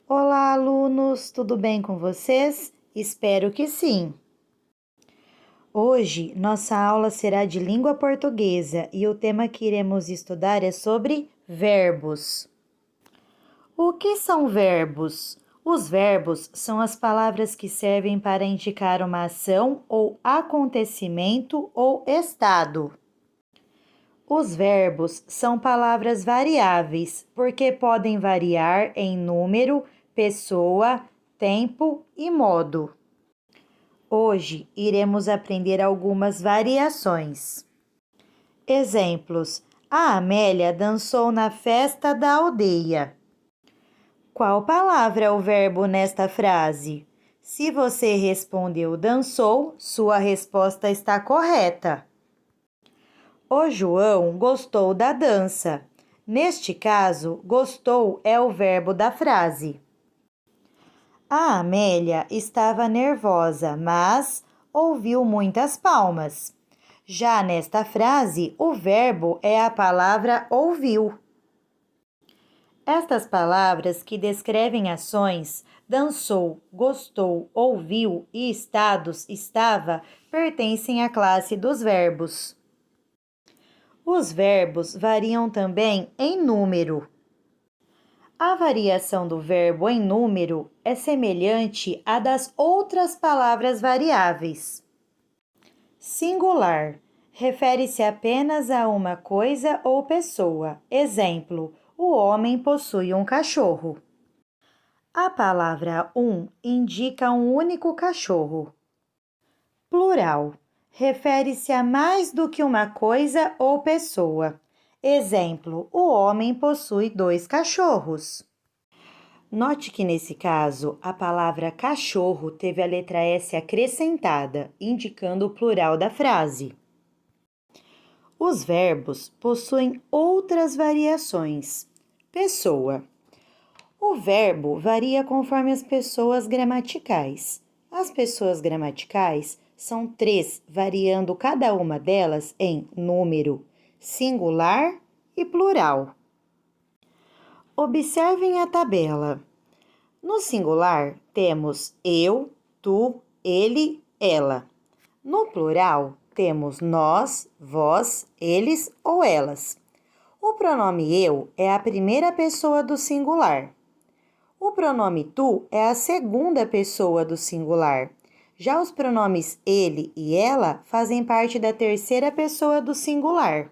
Olá, alunos, tudo bem com vocês? Espero que sim. Hoje, nossa aula será de língua portuguesa e o tema que iremos estudar é sobre verbos. O que são verbos? Os verbos são as palavras que servem para indicar uma ação ou acontecimento ou estado. Os verbos são palavras variáveis, porque podem variar em número, pessoa, tempo e modo. Hoje iremos aprender algumas variações. Exemplos: a Amélia dançou na festa da aldeia. Qual palavra é o verbo nesta frase? Se você respondeu dançou, sua resposta está correta. O João gostou da dança. Neste caso, gostou é o verbo da frase. A Amélia estava nervosa, mas ouviu muitas palmas. Já nesta frase, o verbo é a palavra ouviu. Estas palavras que descrevem ações, dançou, gostou, ouviu e estados, estava, pertencem à classe dos verbos. Os verbos variam também em número. A variação do verbo em número é semelhante à das outras palavras variáveis. Singular refere-se apenas a uma coisa ou pessoa. Exemplo: o homem possui um cachorro. A palavra um indica um único cachorro. Plural refere-se a mais do que uma coisa ou pessoa. Exemplo: o homem possui 2 cachorros. Note que nesse caso, a palavra cachorro teve a letra S acrescentada, indicando o plural da frase. Os verbos possuem outras variações. Pessoa. O verbo varia conforme as pessoas gramaticais. As pessoas gramaticais são 3, variando cada uma delas em número, singular e plural. Observem a tabela. No singular, temos eu, tu, ele, ela. No plural, temos nós, vós, eles ou elas. O pronome eu é a primeira pessoa do singular. O pronome tu é a segunda pessoa do singular. Já os pronomes ele e ela fazem parte da terceira pessoa do singular.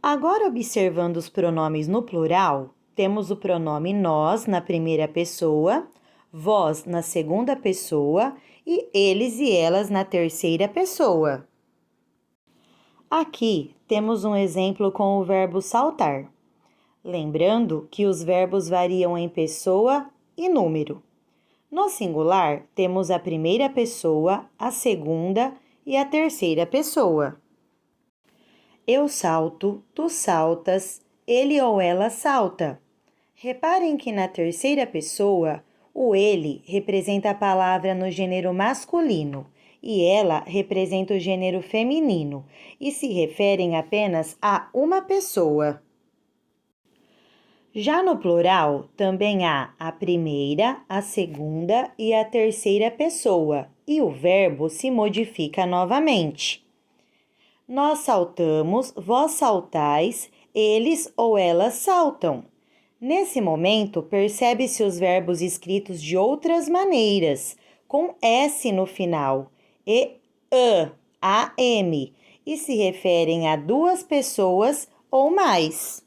Agora, observando os pronomes no plural, temos o pronome nós na primeira pessoa, vós na segunda pessoa e eles e elas na terceira pessoa. Aqui temos um exemplo com o verbo saltar. Lembrando que os verbos variam em pessoa e número. No singular, temos a primeira pessoa, a segunda e a terceira pessoa. Eu salto, tu saltas, ele ou ela salta. Reparem que na terceira pessoa, o ele representa a palavra no gênero masculino e ela representa o gênero feminino e se referem apenas a uma pessoa. Já no plural, também há a primeira, a segunda e a terceira pessoa e o verbo se modifica novamente. Nós saltamos, vós saltais, eles ou elas saltam. Nesse momento, percebe-se os verbos escritos de outras maneiras, com S no final, e am, e se referem a 2 pessoas ou mais.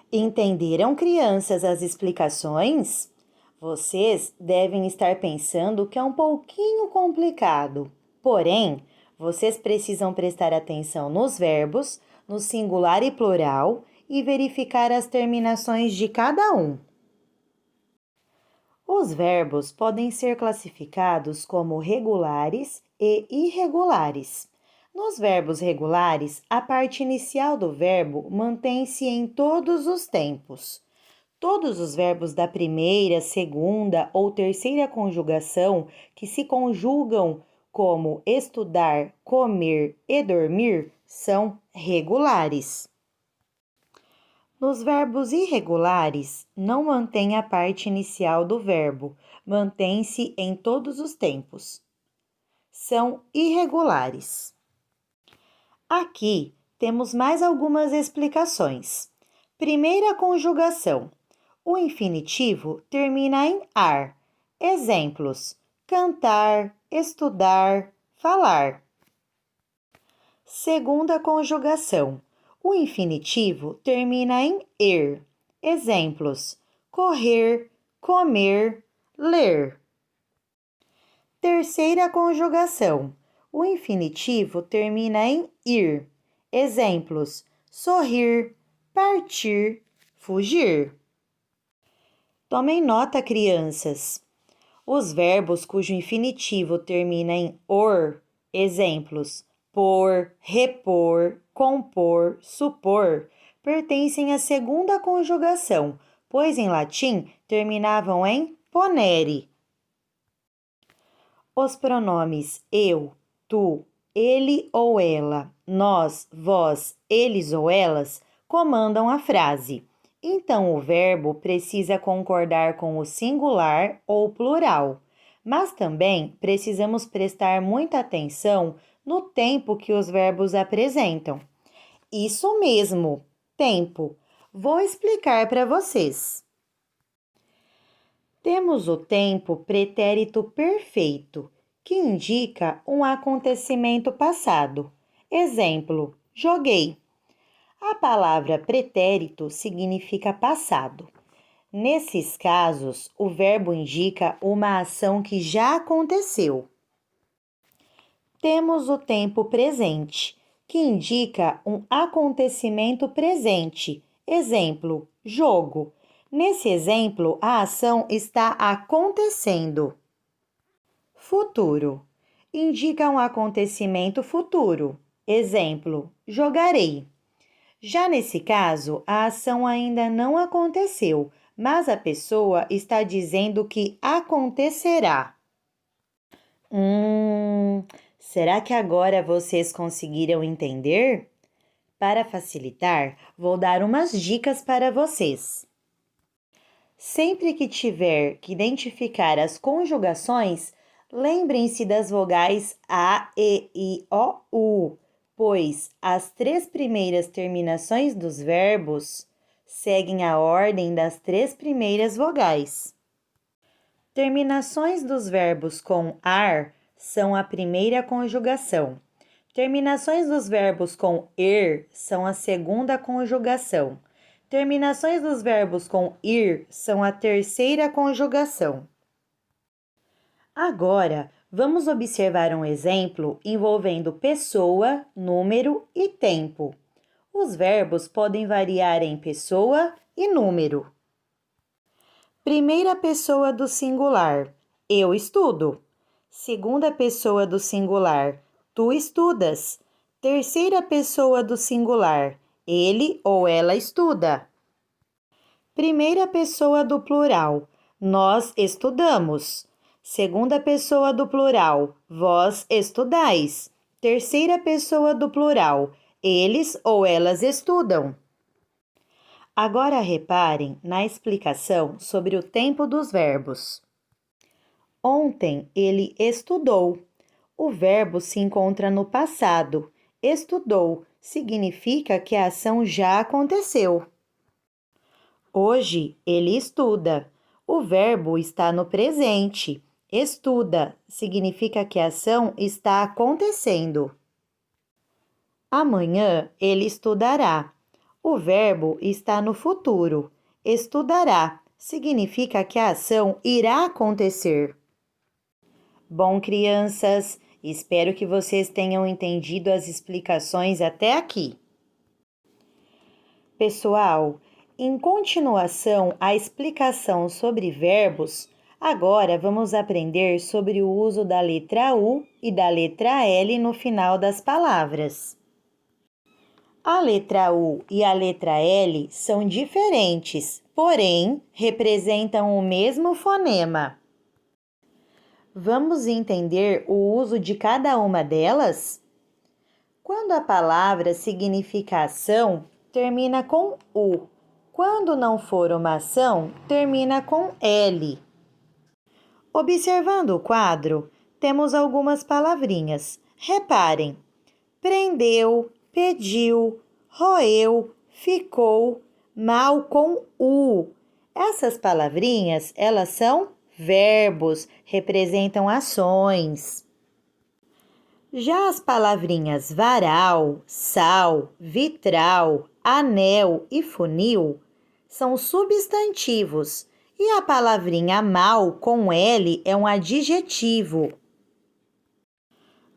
Entenderam, crianças, as explicações? Vocês devem estar pensando que é um pouquinho complicado, porém, vocês precisam prestar atenção nos verbos, no singular e plural e verificar as terminações de cada um. Os verbos podem ser classificados como regulares e irregulares. Nos verbos regulares, a parte inicial do verbo mantém-se em todos os tempos. Todos os verbos da primeira, segunda ou terceira conjugação que se conjugam como estudar, comer e dormir são regulares. Nos verbos irregulares, não mantém a parte inicial do verbo, mantém-se em todos os tempos. São irregulares. Aqui temos mais algumas explicações. Primeira conjugação. O infinitivo termina em ar. Exemplos: cantar, estudar, falar. Segunda conjugação. O infinitivo termina em er. Exemplos: correr, comer, ler. Terceira conjugação. O infinitivo termina em ir. Exemplos: sorrir, partir, fugir. Tomem nota, crianças. Os verbos cujo infinitivo termina em or, exemplos: pôr, repor, compor, supor, pertencem à segunda conjugação, pois em latim terminavam em ponere. Os pronomes eu, tu, ele ou ela, nós, vós, eles ou elas comandam a frase. Então, o verbo precisa concordar com o singular ou plural, mas também precisamos prestar muita atenção no tempo que os verbos apresentam. Isso mesmo, tempo. Vou explicar para vocês. Temos o tempo pretérito perfeito, que indica um acontecimento passado. Exemplo: joguei. A palavra pretérito significa passado. Nesses casos, o verbo indica uma ação que já aconteceu. Temos o tempo presente, que indica um acontecimento presente. Exemplo: jogo. Nesse exemplo, a ação está acontecendo. Futuro. Indica um acontecimento futuro. Exemplo: jogarei. Já nesse caso, a ação ainda não aconteceu, mas a pessoa está dizendo que acontecerá. Será que agora vocês conseguiram entender? Para facilitar, vou dar umas dicas para vocês. Sempre que tiver que identificar as conjugações, lembrem-se das vogais A, E, I, O, U, pois as 3 primeiras terminações dos verbos seguem a ordem das 3 primeiras vogais. Terminações dos verbos com ar são a primeira conjugação. Terminações dos verbos com er são a segunda conjugação. Terminações dos verbos com ir são a terceira conjugação. Agora, vamos observar um exemplo envolvendo pessoa, número e tempo. Os verbos podem variar em pessoa e número. Primeira pessoa do singular: eu estudo. Segunda pessoa do singular: tu estudas. Terceira pessoa do singular: ele ou ela estuda. Primeira pessoa do plural: nós estudamos. Segunda pessoa do plural: vós estudais. Terceira pessoa do plural: eles ou elas estudam. Agora reparem na explicação sobre o tempo dos verbos. Ontem ele estudou. O verbo se encontra no passado. Estudou significa que a ação já aconteceu. Hoje ele estuda. O verbo está no presente. Estuda significa que a ação está acontecendo. Amanhã ele estudará. O verbo está no futuro. Estudará significa que a ação irá acontecer. Bom, crianças, espero que vocês tenham entendido as explicações até aqui. Pessoal, em continuação à explicação sobre verbos, agora vamos aprender sobre o uso da letra U e da letra L no final das palavras. A letra U e a letra L são diferentes, porém representam o mesmo fonema. Vamos entender o uso de cada uma delas? Quando a palavra significa ação, termina com U. Quando não for uma ação, termina com L. Observando o quadro, temos algumas palavrinhas. Reparem: prendeu, pediu, roeu, ficou, mal com U. Essas palavrinhas, elas são verbos, representam ações. Já as palavrinhas varal, sal, vitral, anel e funil são substantivos e a palavrinha mal com L é um adjetivo.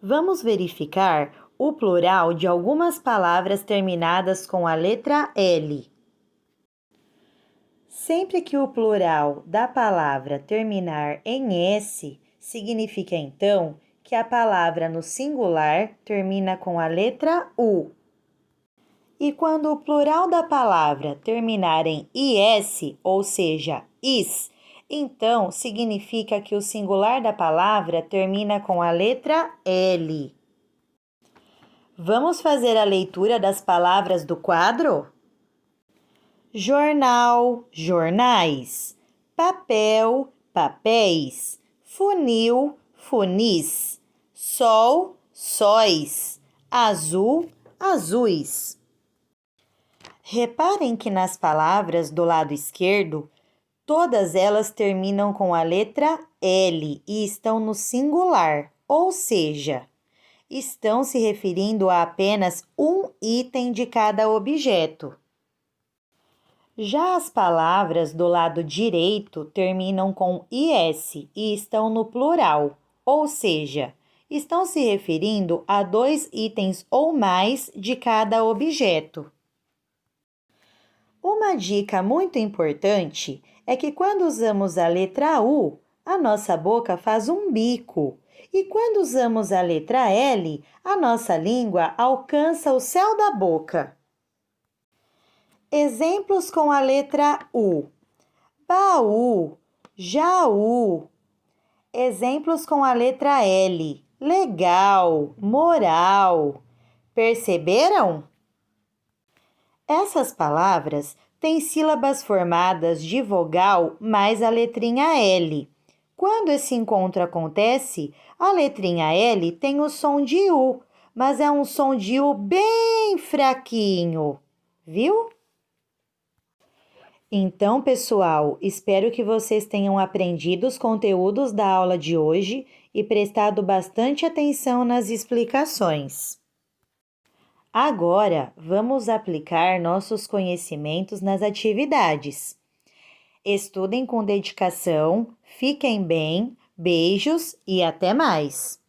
Vamos verificar o plural de algumas palavras terminadas com a letra L. Sempre que o plural da palavra terminar em S, significa então que a palavra no singular termina com a letra U. E quando o plural da palavra terminar em IS, ou seja, is, então significa que o singular da palavra termina com a letra L. Vamos fazer a leitura das palavras do quadro? Jornal, jornais. Papel, papéis. Funil, funis. Sol, sóis. Azul, azuis. Reparem que nas palavras do lado esquerdo, todas elas terminam com a letra L e estão no singular, ou seja, estão se referindo a apenas um item de cada objeto. Já as palavras do lado direito terminam com IS e estão no plural, ou seja, estão se referindo a dois itens ou mais de cada objeto. Uma dica muito importante é que quando usamos a letra U, a nossa boca faz um bico, e quando usamos a letra L, a nossa língua alcança o céu da boca. Exemplos com a letra U: baú, jaú. Exemplos com a letra L: legal, moral. Perceberam? Essas palavras têm sílabas formadas de vogal mais a letrinha L. Quando esse encontro acontece, a letrinha L tem o som de U, mas é um som de U bem fraquinho, viu? Então, pessoal, espero que vocês tenham aprendido os conteúdos da aula de hoje e prestado bastante atenção nas explicações. Agora, vamos aplicar nossos conhecimentos nas atividades. Estudem com dedicação, fiquem bem, beijos e até mais!